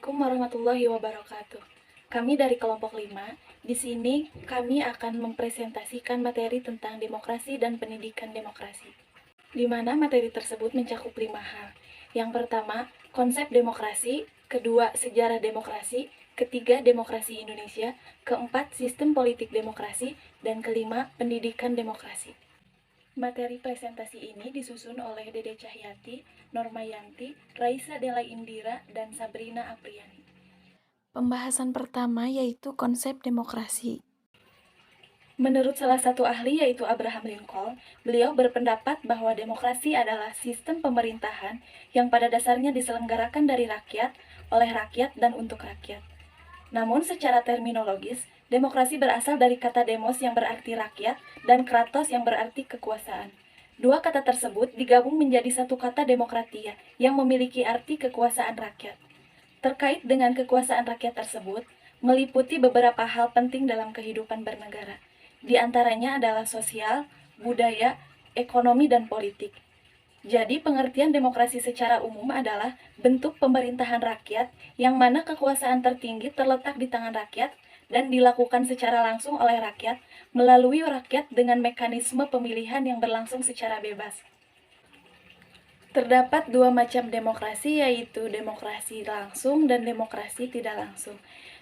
Assalamualaikum warahmatullahi wabarakatuh. Kami dari kelompok 5, di sini kami akan mempresentasikan materi tentang demokrasi dan pendidikan demokrasi. Di mana materi tersebut mencakup 5 hal. Yang pertama, konsep demokrasi, kedua, sejarah demokrasi, ketiga, demokrasi Indonesia, keempat, sistem politik demokrasi, dan kelima, pendidikan demokrasi. Materi presentasi ini disusun oleh Dede Cahyati, Normayanti, Raisa Dela Indira, dan Sabrina Apriani. Pembahasan pertama yaitu konsep demokrasi. Menurut salah satu ahli yaitu Abraham Lincoln, beliau berpendapat bahwa demokrasi adalah sistem pemerintahan yang pada dasarnya diselenggarakan dari rakyat, oleh rakyat, dan untuk rakyat. Namun secara terminologis, demokrasi berasal dari kata demos yang berarti rakyat dan kratos yang berarti kekuasaan. Dua kata tersebut digabung menjadi satu kata demokratia yang memiliki arti kekuasaan rakyat. Terkait dengan kekuasaan rakyat tersebut, meliputi beberapa hal penting dalam kehidupan bernegara. Di antaranya adalah sosial, budaya, ekonomi, dan politik. Jadi, pengertian demokrasi secara umum adalah bentuk pemerintahan rakyat yang mana kekuasaan tertinggi terletak di tangan rakyat dan dilakukan secara langsung oleh rakyat melalui rakyat dengan mekanisme pemilihan yang berlangsung secara bebas. Terdapat dua macam demokrasi, yaitu demokrasi langsung dan demokrasi tidak langsung.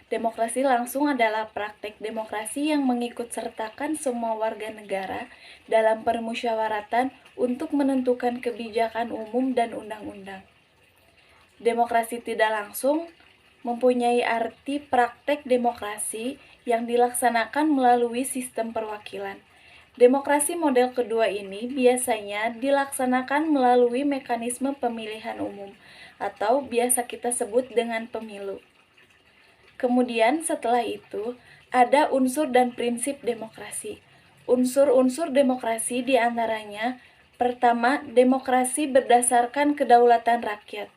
Demokrasi langsung adalah praktek demokrasi yang mengikut sertakan semua warga negara dalam permusyawaratan untuk menentukan kebijakan umum dan undang-undang. Demokrasi tidak langsung mempunyai arti praktek demokrasi yang dilaksanakan melalui sistem perwakilan. Demokrasi model kedua ini biasanya dilaksanakan melalui mekanisme pemilihan umum atau biasa kita sebut dengan pemilu. Kemudian setelah itu ada unsur dan prinsip demokrasi. Unsur-unsur demokrasi diantaranya: pertama, demokrasi berdasarkan kedaulatan rakyat.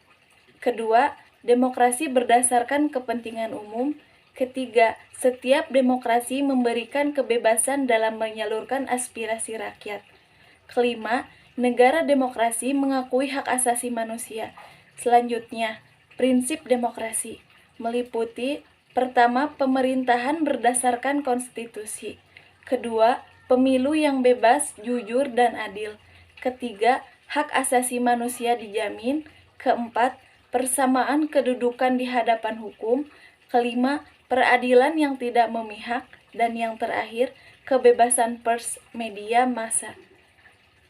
Kedua, demokrasi berdasarkan kepentingan umum. Ketiga, setiap demokrasi memberikan kebebasan dalam menyalurkan aspirasi rakyat. Kelima, negara demokrasi mengakui hak asasi manusia. Selanjutnya, prinsip demokrasi meliputi: pertama, pemerintahan berdasarkan konstitusi. Kedua, pemilu yang bebas, jujur, dan adil. Ketiga, hak asasi manusia dijamin. Keempat, persamaan kedudukan di hadapan hukum. Kelima, peradilan yang tidak memihak. Dan yang terakhir, kebebasan pers, media, massa.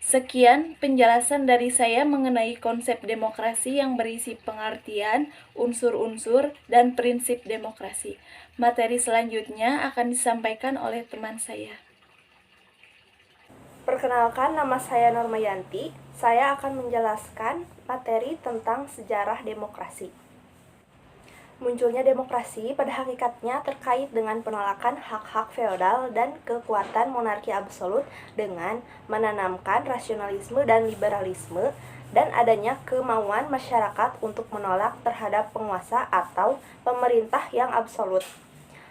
Sekian penjelasan dari saya mengenai konsep demokrasi yang berisi pengertian, unsur-unsur, dan prinsip demokrasi. Materi selanjutnya akan disampaikan oleh teman saya. Perkenalkan, nama saya Normayanti. Saya akan menjelaskan materi tentang sejarah demokrasi. Munculnya demokrasi pada hakikatnya terkait dengan penolakan hak-hak feodal dan kekuatan monarki absolut dengan menanamkan rasionalisme dan liberalisme dan adanya kemauan masyarakat untuk menolak terhadap penguasa atau pemerintah yang absolut.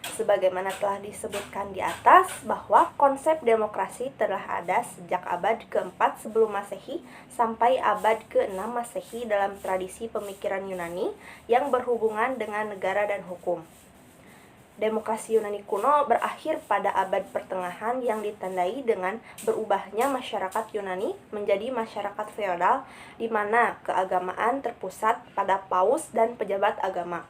Sebagaimana telah disebutkan di atas bahwa konsep demokrasi telah ada sejak abad ke-4 sebelum Masehi sampai abad ke-6 Masehi dalam tradisi pemikiran Yunani yang berhubungan dengan negara dan hukum. Demokrasi Yunani kuno berakhir pada abad pertengahan yang ditandai dengan berubahnya masyarakat Yunani menjadi masyarakat feodal di mana keagamaan terpusat pada paus dan pejabat agama.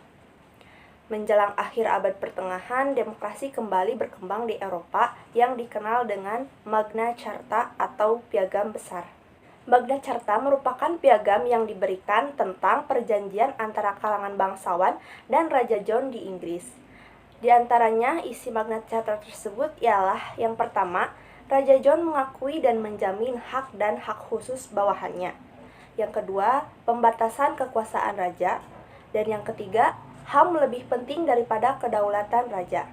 Menjelang akhir abad pertengahan, demokrasi kembali berkembang di Eropa yang dikenal dengan Magna Charta atau Piagam Besar. Magna Charta merupakan piagam yang diberikan tentang perjanjian antara kalangan bangsawan dan Raja John di Inggris. Di antaranya, isi Magna Charta tersebut ialah: yang pertama, Raja John mengakui dan menjamin hak dan hak khusus bawahannya. Yang kedua, pembatasan kekuasaan raja. Dan yang ketiga, HAM lebih penting daripada kedaulatan raja.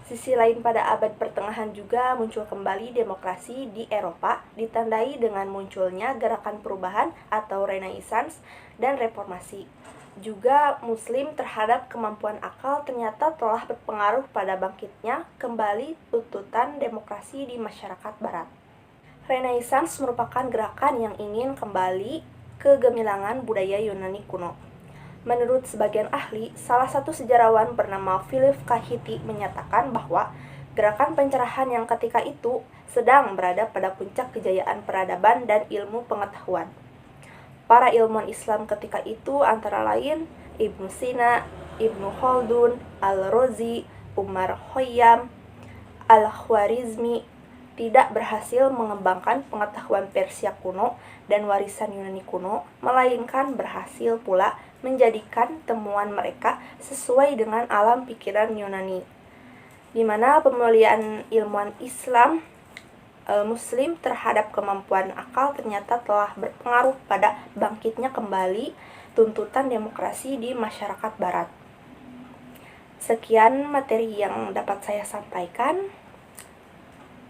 Sisi lain, pada abad pertengahan juga muncul kembali demokrasi di Eropa, ditandai dengan munculnya gerakan perubahan atau Renaissance dan reformasi. Juga Muslim terhadap kemampuan akal ternyata telah berpengaruh pada bangkitnya kembali tuntutan demokrasi di masyarakat barat. Renaissance merupakan gerakan yang ingin kembali ke gemilangan budaya Yunani kuno. Menurut sebagian ahli, salah satu sejarawan bernama Philip Kahiti menyatakan bahwa gerakan pencerahan yang ketika itu sedang berada pada puncak kejayaan peradaban dan ilmu pengetahuan. Para ilmuwan Islam ketika itu antara lain Ibnu Sina, Ibnu Khaldun, Al-Razi, Umar Khayyam, Al-Khwarizmi tidak berhasil mengembangkan pengetahuan Persia kuno dan warisan Yunani kuno, melainkan berhasil pula menjadikan temuan mereka sesuai dengan alam pikiran Yunani, di mana pemuliaan ilmuwan Islam Muslim terhadap kemampuan akal ternyata telah berpengaruh pada bangkitnya kembali tuntutan demokrasi di masyarakat Barat. Sekian materi yang dapat saya sampaikan.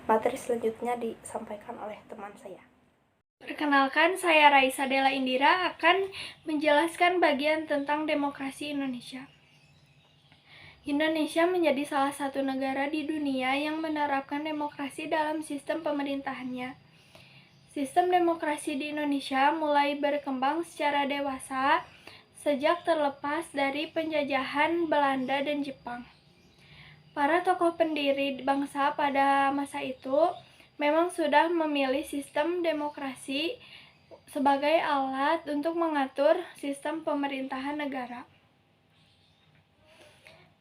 Materi selanjutnya disampaikan oleh teman saya. Perkenalkan, saya Raisa Della Indira akan menjelaskan bagian tentang demokrasi Indonesia. Indonesia menjadi salah satu negara di dunia yang menerapkan demokrasi dalam sistem pemerintahannya. Sistem demokrasi di Indonesia mulai berkembang secara dewasa sejak terlepas dari penjajahan Belanda dan Jepang. Para tokoh pendiri bangsa pada masa itu memang sudah memilih sistem demokrasi sebagai alat untuk mengatur sistem pemerintahan negara.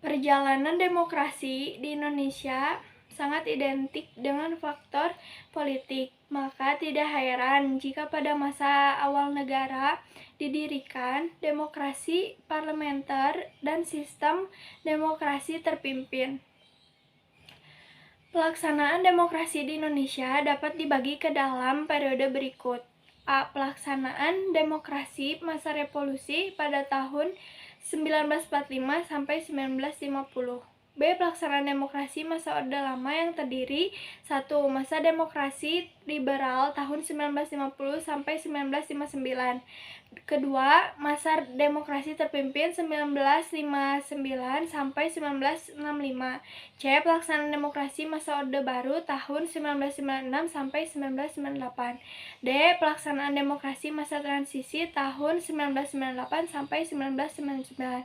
Perjalanan demokrasi di Indonesia sangat identik dengan faktor politik, maka tidak heran jika pada masa awal negara didirikan demokrasi parlementer dan sistem demokrasi terpimpin. Pelaksanaan demokrasi di Indonesia dapat dibagi ke dalam periode berikut. A. Pelaksanaan demokrasi masa revolusi pada tahun 1945 sampai 1950. B. Pelaksanaan demokrasi masa Orde Lama yang terdiri 1. Masa demokrasi liberal tahun 1950 sampai 1959. Kedua, masa demokrasi terpimpin 1959 sampai 1965. C. Pelaksanaan demokrasi masa Orde Baru tahun 1996 sampai 1998. D. Pelaksanaan demokrasi masa transisi tahun 1998 sampai 1999.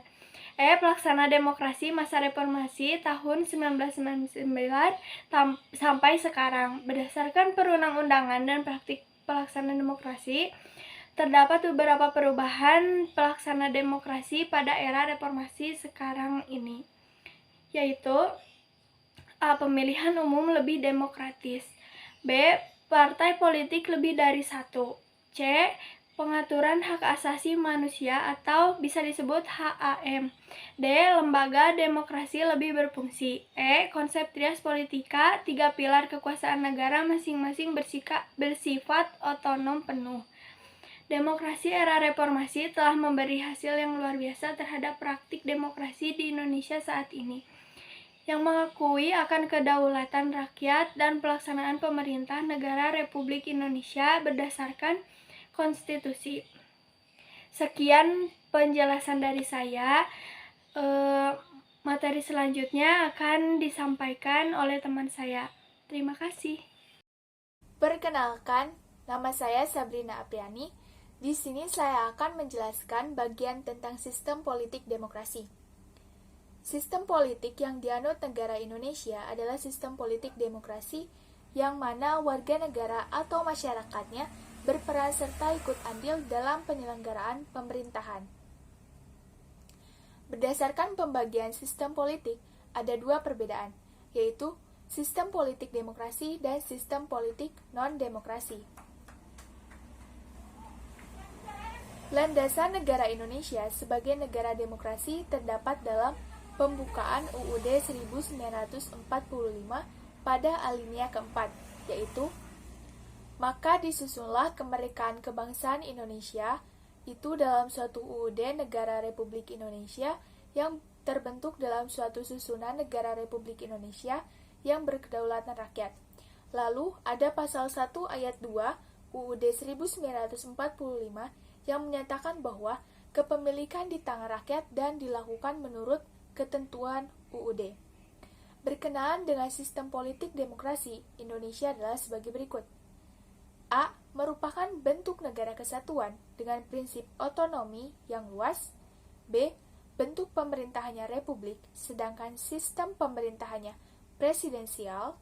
E. Pelaksanaan demokrasi masa reformasi tahun 1999 sampai sekarang. Berdasarkan perundang-undangan dan praktik pelaksanaan demokrasi, terdapat beberapa perubahan pelaksana demokrasi pada era reformasi sekarang ini, yaitu A. Pemilihan umum lebih demokratis. B. Partai politik lebih dari satu. C. Pengaturan hak asasi manusia atau bisa disebut HAM. D. Lembaga demokrasi lebih berfungsi. E. Konsep trias politika, 3 pilar kekuasaan negara masing-masing bersifat otonom penuh. Demokrasi era reformasi telah memberi hasil yang luar biasa terhadap praktik demokrasi di Indonesia saat ini, yang mengakui akan kedaulatan rakyat dan pelaksanaan pemerintah negara Republik Indonesia berdasarkan konstitusi. Sekian penjelasan dari saya. Materi selanjutnya akan disampaikan oleh teman saya. Terima kasih. Perkenalkan, nama saya Sabrina Apriani. Di sini saya akan menjelaskan bagian tentang sistem politik demokrasi. Sistem politik yang dianut negara Indonesia adalah sistem politik demokrasi yang mana warga negara atau masyarakatnya berperan serta ikut andil dalam penyelenggaraan pemerintahan. Berdasarkan pembagian sistem politik, ada 2 perbedaan, yaitu sistem politik demokrasi dan sistem politik non-demokrasi. Landasan negara Indonesia sebagai negara demokrasi terdapat dalam pembukaan UUD 1945 pada alinea keempat, yaitu maka disusunlah kemerdekaan kebangsaan Indonesia itu dalam suatu UUD Negara Republik Indonesia yang terbentuk dalam suatu susunan Negara Republik Indonesia yang berkedaulatan rakyat. Lalu ada pasal 1 ayat 2 UUD 1945 yang menyatakan bahwa kepemilikan di tangan rakyat dan dilakukan menurut ketentuan UUD. Berkenaan dengan sistem politik demokrasi, Indonesia adalah sebagai berikut. A. Merupakan bentuk negara kesatuan dengan prinsip otonomi yang luas. B. Bentuk pemerintahannya republik, sedangkan sistem pemerintahannya presidensial.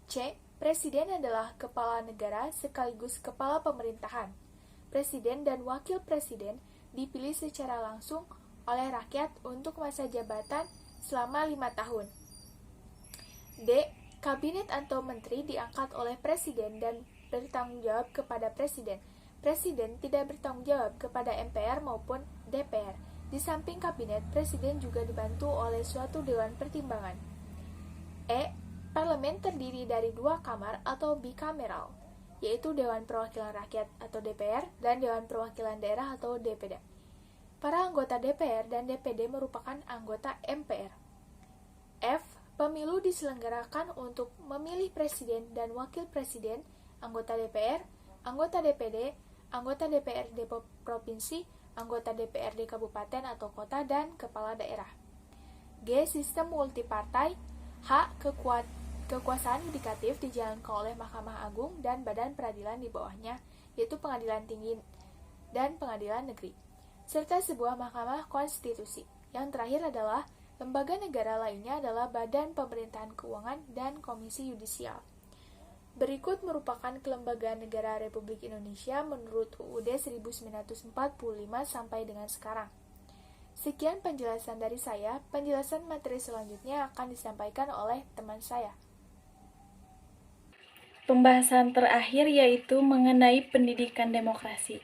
C. Presiden adalah kepala negara sekaligus kepala pemerintahan. Presiden dan wakil presiden dipilih secara langsung oleh rakyat untuk masa jabatan selama 5 tahun. D. Kabinet atau menteri diangkat oleh presiden dan bertanggung jawab kepada presiden. Presiden tidak bertanggung jawab kepada MPR maupun DPR. Di samping kabinet, presiden juga dibantu oleh suatu dewan pertimbangan. E. Parlemen terdiri dari 2 kamar atau bikameral, yaitu Dewan Perwakilan Rakyat atau DPR dan Dewan Perwakilan Daerah atau DPD. Para anggota DPR dan DPD merupakan anggota MPR. F. Pemilu diselenggarakan untuk memilih presiden dan wakil presiden, anggota DPR, anggota DPD, anggota DPRD provinsi, anggota DPRD kabupaten atau kota, dan kepala daerah. G. Sistem multipartai. H. Kekuasaan yudikatif dijalankan oleh Mahkamah Agung dan badan peradilan di bawahnya, yaitu Pengadilan Tinggi dan Pengadilan Negeri, serta sebuah Mahkamah Konstitusi. Yang terakhir adalah lembaga negara lainnya adalah Badan Pemerintahan Keuangan dan Komisi Yudisial. Berikut merupakan kelembagaan negara Republik Indonesia menurut UUD 1945 sampai dengan sekarang. Sekian penjelasan dari saya. Penjelasan materi selanjutnya akan disampaikan oleh teman saya. Pembahasan terakhir yaitu mengenai pendidikan demokrasi.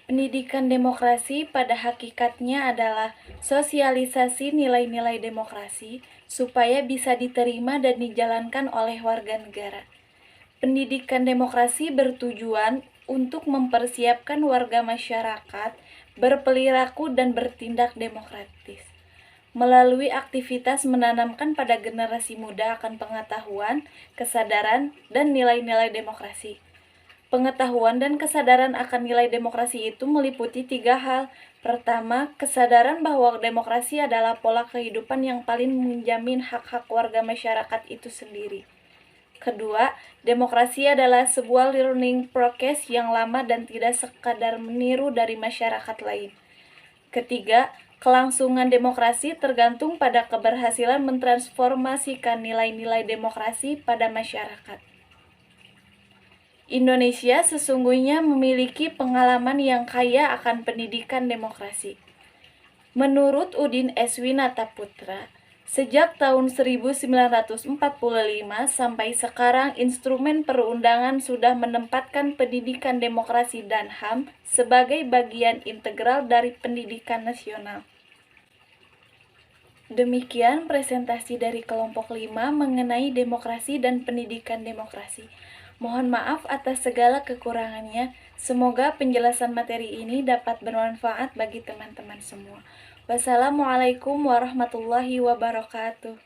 Pendidikan demokrasi pada hakikatnya adalah sosialisasi nilai-nilai demokrasi supaya bisa diterima dan dijalankan oleh warga negara. Pendidikan demokrasi bertujuan untuk mempersiapkan warga masyarakat berperilaku dan bertindak demokratis. Melalui aktivitas menanamkan pada generasi muda akan pengetahuan, kesadaran, dan nilai-nilai demokrasi. Pengetahuan dan kesadaran akan nilai demokrasi itu meliputi 3 hal. Pertama, kesadaran bahwa demokrasi adalah pola kehidupan yang paling menjamin hak-hak warga masyarakat itu sendiri. Kedua, demokrasi adalah sebuah learning process yang lama dan tidak sekadar meniru dari masyarakat lain. Ketiga, kelangsungan demokrasi tergantung pada keberhasilan mentransformasikan nilai-nilai demokrasi pada masyarakat. Indonesia sesungguhnya memiliki pengalaman yang kaya akan pendidikan demokrasi. Menurut Udin S. Winataputra, sejak tahun 1945 sampai sekarang instrumen perundangan sudah menempatkan pendidikan demokrasi dan HAM sebagai bagian integral dari pendidikan nasional. Demikian presentasi dari kelompok 5 mengenai demokrasi dan pendidikan demokrasi. Mohon maaf atas segala kekurangannya. Semoga penjelasan materi ini dapat bermanfaat bagi teman-teman semua. Wassalamualaikum warahmatullahi wabarakatuh.